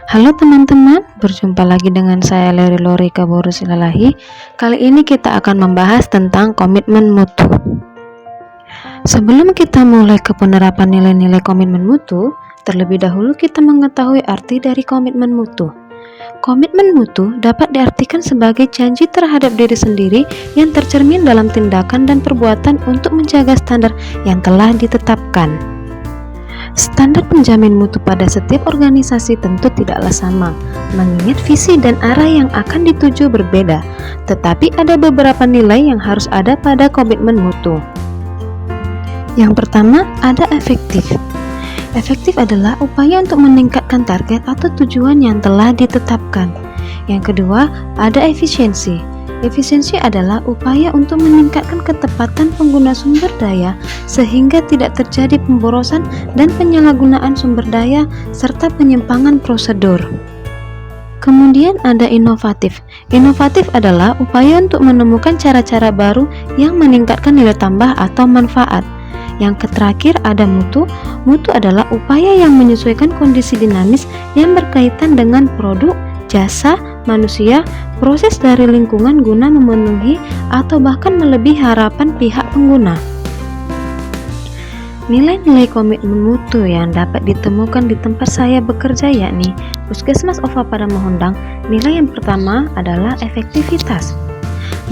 Halo teman-teman, berjumpa lagi dengan saya Lori Kaborusilalahi. Kali ini kita akan membahas tentang komitmen mutu. Sebelum kita mulai ke penerapan nilai-nilai komitmen mutu, terlebih dahulu kita mengetahui arti dari komitmen mutu. Komitmen mutu dapat diartikan sebagai janji terhadap diri sendiri yang tercermin dalam tindakan dan perbuatan untuk menjaga standar yang telah ditetapkan. Standar penjamin mutu pada setiap organisasi tentu tidaklah sama, mengingat visi dan arah yang akan dituju berbeda, tetapi ada beberapa nilai yang harus ada pada komitmen mutu. Yang pertama, ada efektif. Efektif adalah upaya untuk meningkatkan target atau tujuan yang telah ditetapkan. Yang kedua, ada efisiensi. Efisiensi adalah upaya untuk meningkatkan ketepatan pengguna sumber daya sehingga tidak terjadi pemborosan dan penyalahgunaan sumber daya serta penyimpangan prosedur. Kemudian ada inovatif. Inovatif adalah upaya untuk menemukan cara-cara baru yang meningkatkan nilai tambah atau manfaat. Yang terakhir ada mutu. Mutu adalah upaya yang menyesuaikan kondisi dinamis yang berkaitan dengan produk, jasa, manusia, proses dari lingkungan guna memenuhi atau bahkan melebihi harapan pihak pengguna. Nilai-nilai komitmen mutu yang dapat ditemukan di tempat saya bekerja yakni Puskesmas OVA Padang Mahondang. Nilai yang pertama adalah efektivitas.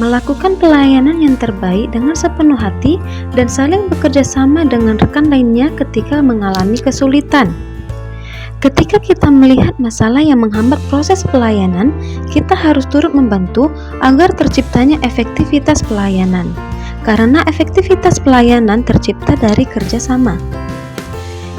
Melakukan pelayanan yang terbaik dengan sepenuh hati dan saling bekerja sama dengan rekan lainnya ketika mengalami kesulitan. Ketika kita melihat masalah yang menghambat proses pelayanan, kita harus turut membantu agar terciptanya efektivitas pelayanan. Karena efektivitas pelayanan tercipta dari kerjasama.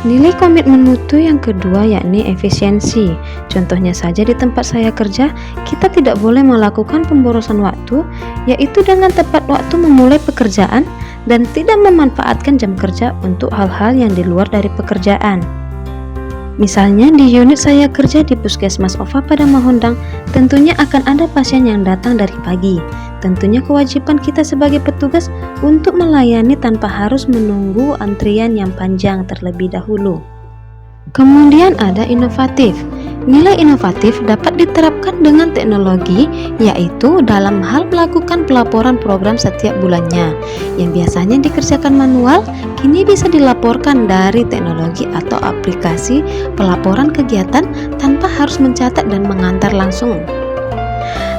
Nilai komitmen mutu yang kedua yakni efisiensi. Contohnya saja di tempat saya kerja, kita tidak boleh melakukan pemborosan waktu, yaitu dengan tepat waktu memulai pekerjaan dan tidak memanfaatkan jam kerja untuk hal-hal yang di luar dari pekerjaan. Misalnya di unit saya kerja di Puskesmas OVA Padang Mahondang, tentunya akan ada pasien yang datang dari pagi. Tentunya kewajiban kita sebagai petugas untuk melayani tanpa harus menunggu antrian yang panjang terlebih dahulu. Kemudian ada inovatif. Nilai inovatif dapat diterapkan dengan teknologi, yaitu dalam hal melakukan pelaporan program setiap bulannya. Yang biasanya dikerjakan manual, kini bisa dilaporkan dari teknologi atau aplikasi pelaporan kegiatan tanpa harus mencatat dan mengantar langsung.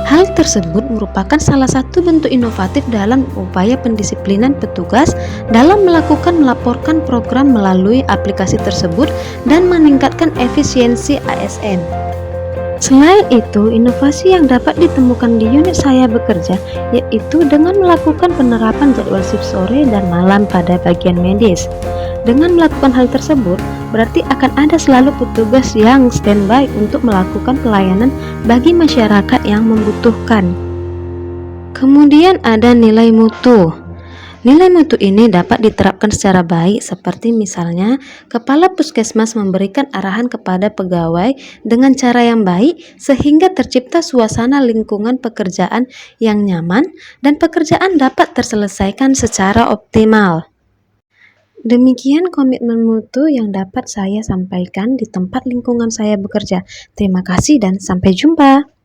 Hal tersebut merupakan salah satu bentuk inovatif dalam upaya pendisiplinan petugas dalam melaporkan program melalui aplikasi tersebut dan meningkatkan efisiensi ASN. Selain itu, inovasi yang dapat ditemukan di unit saya bekerja yaitu dengan melakukan penerapan jadwal shift sore dan malam pada bagian medis. Dengan melakukan hal tersebut, berarti akan ada selalu petugas yang standby untuk melakukan pelayanan bagi masyarakat yang membutuhkan. Kemudian ada nilai mutu. Nilai mutu ini dapat diterapkan secara baik seperti misalnya kepala puskesmas memberikan arahan kepada pegawai dengan cara yang baik sehingga tercipta suasana lingkungan pekerjaan yang nyaman dan pekerjaan dapat terselesaikan secara optimal. Demikian komitmen mutu yang dapat saya sampaikan di tempat lingkungan saya bekerja. Terima kasih dan sampai jumpa.